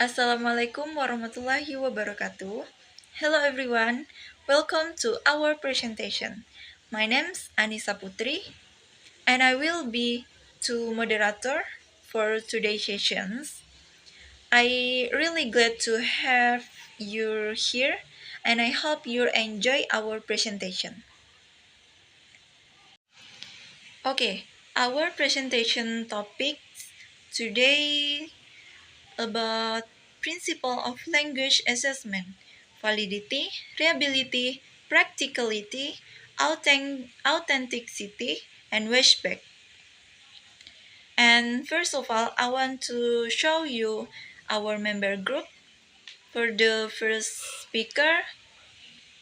Assalamualaikum warahmatullahi wabarakatuh. Hello everyone, welcome to our presentation. My name's Anissa Putri, and I will be the moderator for today's sessions. I really glad to have you here, and I hope you enjoy our presentation. Okay, our presentation topic today about principle of language assessment, validity, reliability, practicality, authenticity, and washback. And first of all, I want to show you our member group. For the first speaker,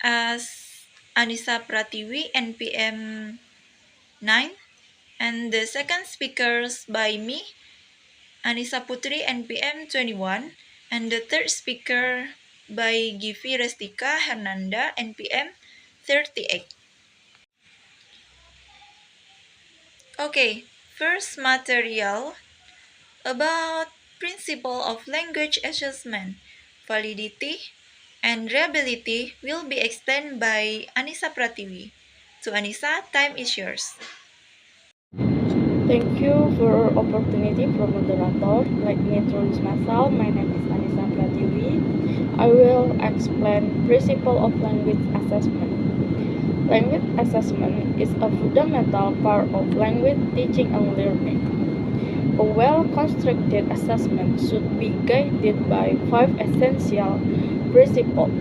as Anissa Pratiwi, NPM 9, and the second speakers by me, Anissa Putri, NPM 21, and the third speaker by Givi Restika Hernanda, NPM 38. Okay, first material about principle of language assessment, validity, and reliability will be explained by Anissa Pratiwi. So Anissa, time is yours. Thank you for opportunity from moderator. Let me introduce myself. My name is Anissa Pratiwi. I will explain principle of language assessment. Language assessment is a fundamental part of language teaching and learning. A well-constructed assessment should be guided by 5 essential principles: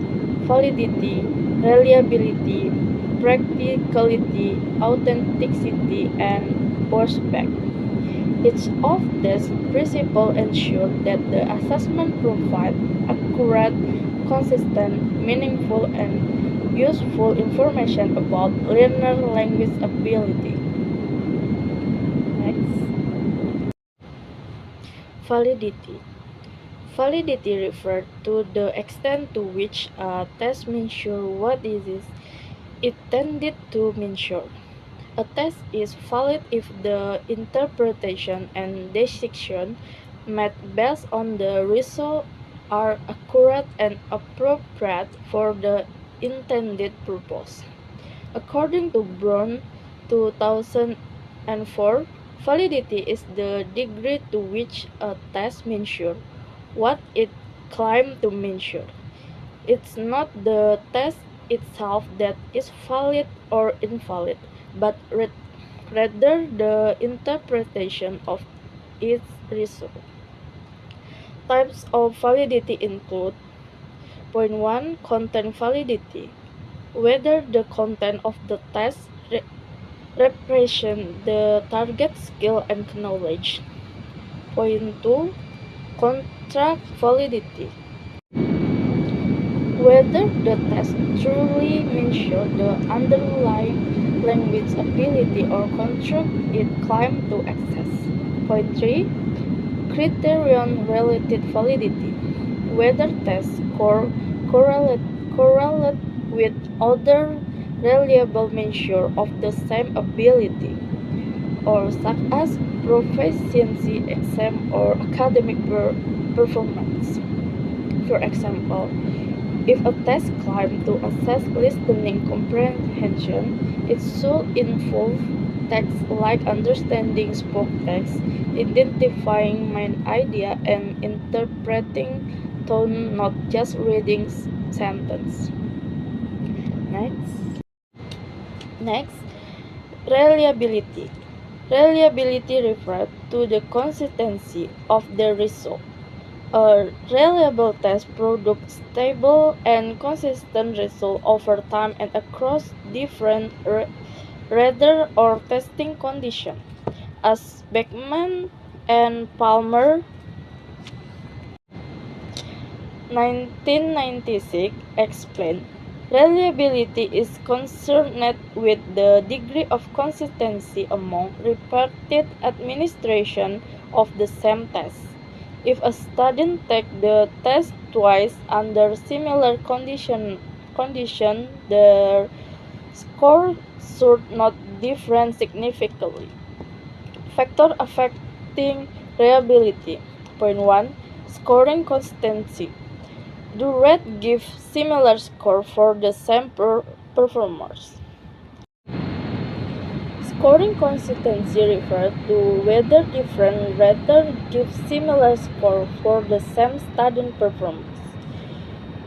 validity, reliability, practicality, authenticity, and prospect. Each of these principles ensure that the assessment provides accurate, consistent, meaningful, and useful information about learner language ability. Next. Validity. Validity refers to the extent to which a test measures what it is intended to measure. A test is valid if the interpretation and decision made based on the result are accurate and appropriate for the intended purpose. According to Brown 2004, validity is the degree to which a test measures what it claims to measure. It's not the test itself that is valid or invalid, but rather the interpretation of its result. Types of validity include: point 1. Content validity. Whether the content of the test represents the target skill and knowledge. Point 2. Contract validity. Whether the test truly measures the underlying language ability or construct it claims to access. Point 3. Criterion-related validity. Whether tests correlate with other reliable measures of the same ability, or such as proficiency exam or academic performance. For example, if a test claims to assess listening comprehension, it should involve text like understanding spoke text, identifying main idea, and interpreting tone, not just reading sentence. Next. Next, reliability. Reliability refers to the consistency of the result. A reliable test produces stable and consistent results over time and across different radar or testing conditions. As Beckman and Palmer 1996 explained, reliability is concerned with the degree of consistency among repeated administration of the same test. If a student takes the test twice under similar conditions, their score should not differ significantly. Factors affecting reliability. Point 1. Scoring consistency. Do rate give similar score for the same performers? Scoring consistency refers to whether different raters give similar score for the same study performance.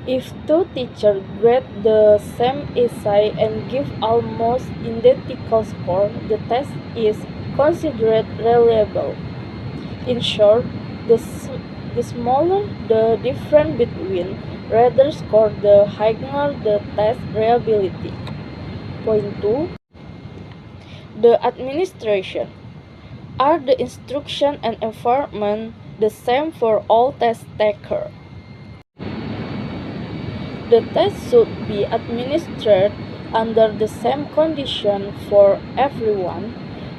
If two teachers grade the same essay and give almost identical score, the test is considered reliable. In short, the smaller the difference between rather score, the higher the test reliability. Point 2. The administration. Are the instruction and environment the same for all test takers? The test should be administered under the same conditions for everyone,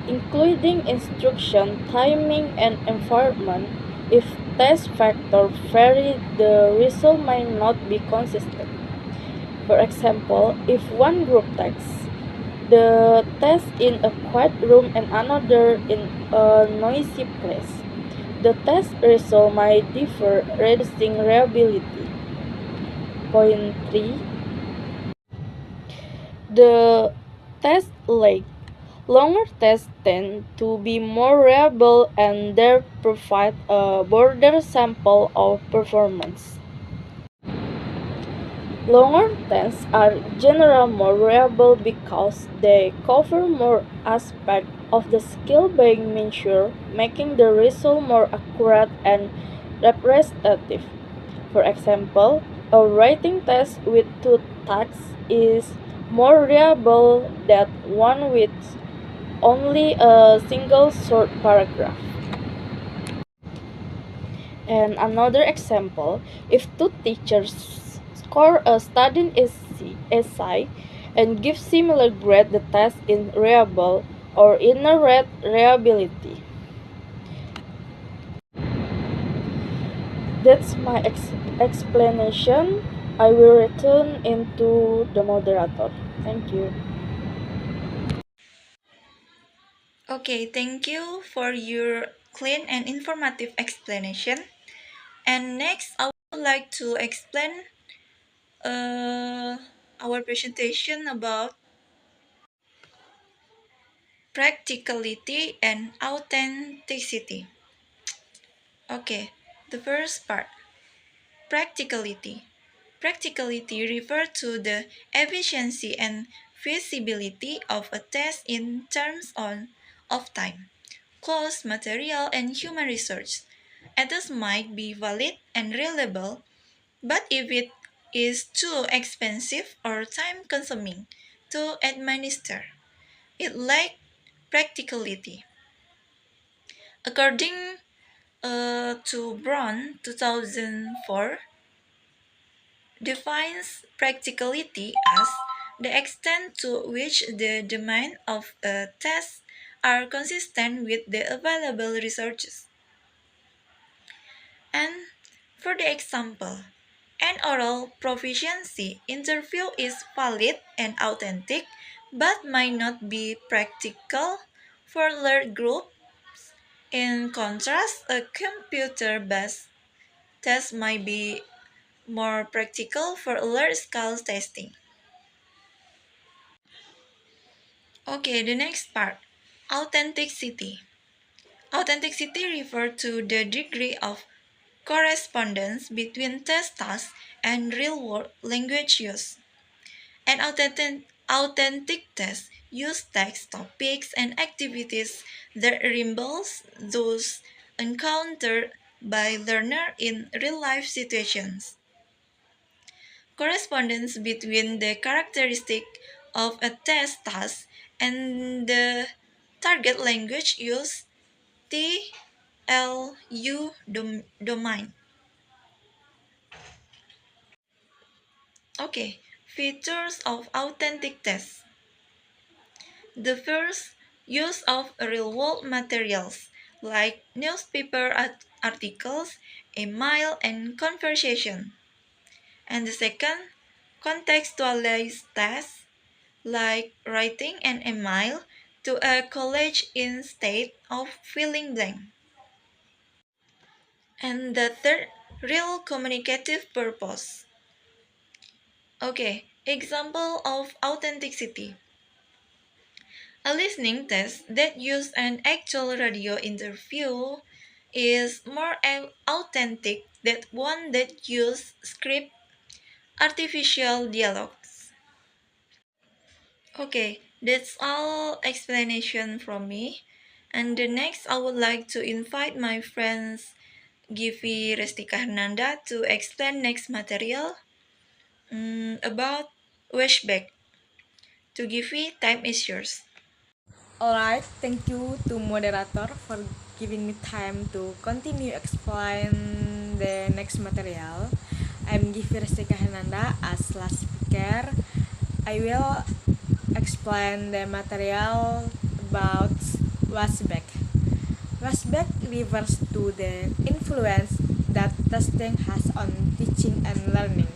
including instruction, timing, and environment. If test factors vary, the result might not be consistent. For example, if one group takes the test in a quiet room and another in a noisy place, the test result might differ, reducing reliability. Point 3. The test length. Longer tests tend to be more reliable and they provide a broader sample of performance. Longer tests are generally more reliable because they cover more aspects of the skill being measured, making the result more accurate and representative. For example, a writing test with two tasks is more reliable than one with only a single short paragraph. And another example, if two teachers score a studying essay and give similar grade, the test is reliable or inner reliability. That's my explanation. I will return into the moderator. Thank you. Okay, thank you for your clean and informative explanation. And next, I would like to explain uh, our presentation about practicality and authenticity. Okay, the first part, practicality. Practicality refers to the efficiency and feasibility of a test in terms of time, cost, material, and human resource. A test might be valid and reliable, but if it is too expensive or time consuming to administer, it lacks practicality. According to Braun 2004, defines practicality as the extent to which the demand of a test are consistent with the available resources. And for the example, an oral proficiency interview is valid and authentic, but might not be practical for large groups. In contrast, a computer based test might be more practical for large scale testing. Okay, the next part, authenticity. Authenticity refers to the degree of correspondence between test tasks and real world language use. An authentic test use text, topics, and activities that resembles those encountered by learner in real life situations. Correspondence between the characteristic of a test task and the target language used TLU domain. Okay, features of authentic tests. The first, use of real-world materials like newspaper articles, email, and conversation. And the second, contextualized tests like writing an email to a college instead of filling blank. And the third, real communicative purpose. Okay, example of authenticity. A listening test that uses an actual radio interview is more authentic than one that uses script artificial dialogues. Okay, that's all explanation from me. And the next, I would like to invite my friends Givi Restika Hernanda to explain next material about washback. To Givi, time is yours. Alright, thank you to moderator for giving me time to continue explain the next material. I'm Givi Restika Henanda as last speaker. I will explain the material about washback. Washback refers to the influence that testing has on teaching and learning.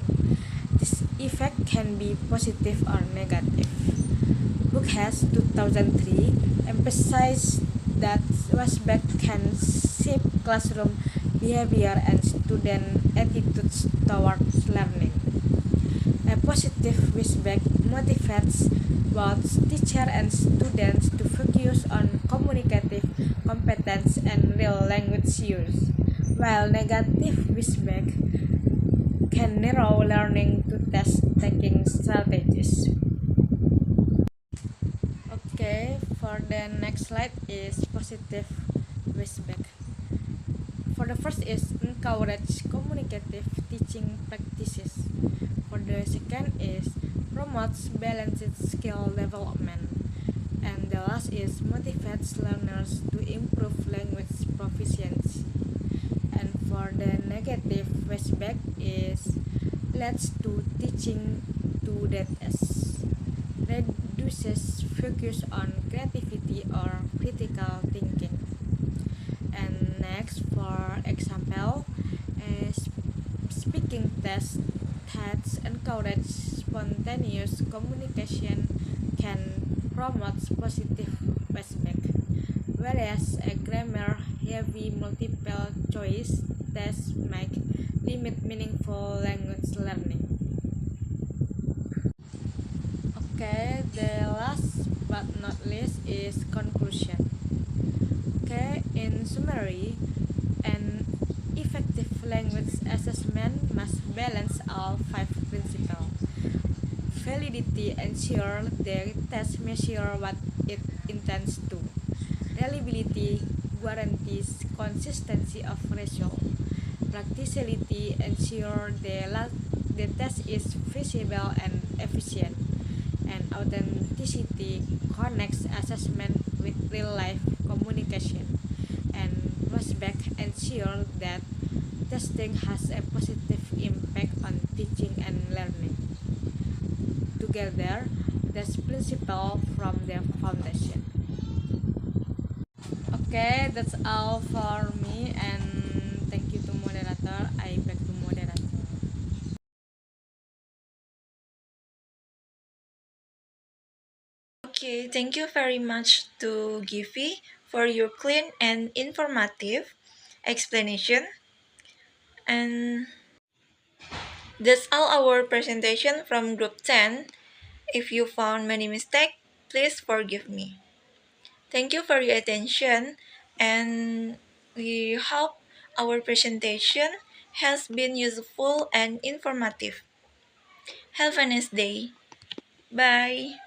This effect can be positive or negative. Bookhouse 2003 emphasized that Washback can shape classroom behavior and student attitudes towards learning. A positive Washback motivates both teacher and students to focus on communicative competence and real language use, while negative Washback can narrow learning to test-taking strategies. Okay, for the next slide is positive feedback. For the first is encourage communicative teaching practices. For the second is promotes balanced skill development. And the last is motivates learners to improve language proficiency. And for the negative feedback is leads to teaching to that as reduces focus on creativity or critical thinking. And next, for example, is speaking tests encourage spontaneous communication can promote positive feedback, whereas a grammar heavy multiple choice test might limit meaningful language learning. Okay, the last but not least is conclusion. Okay, in summary, an effective language assessment must balance all five principles. Validity ensures the test measure what it intends to. Reliability guarantees consistency of result. Practicality ensures the test is feasible and efficient. And authenticity connects assessment with real-life communication. And feedback ensures that testing has a positive impact on teaching and learning. Together, that's principle from the foundation. Okay, that's all for me, and thank you to moderator. I back to moderator. Okay, thank you very much to Givi for your clean and informative explanation. And that's all our presentation from Group 10. If you found many mistakes, please forgive me. Thank you for your attention, and we hope our presentation has been useful and informative. Have a nice day. Bye.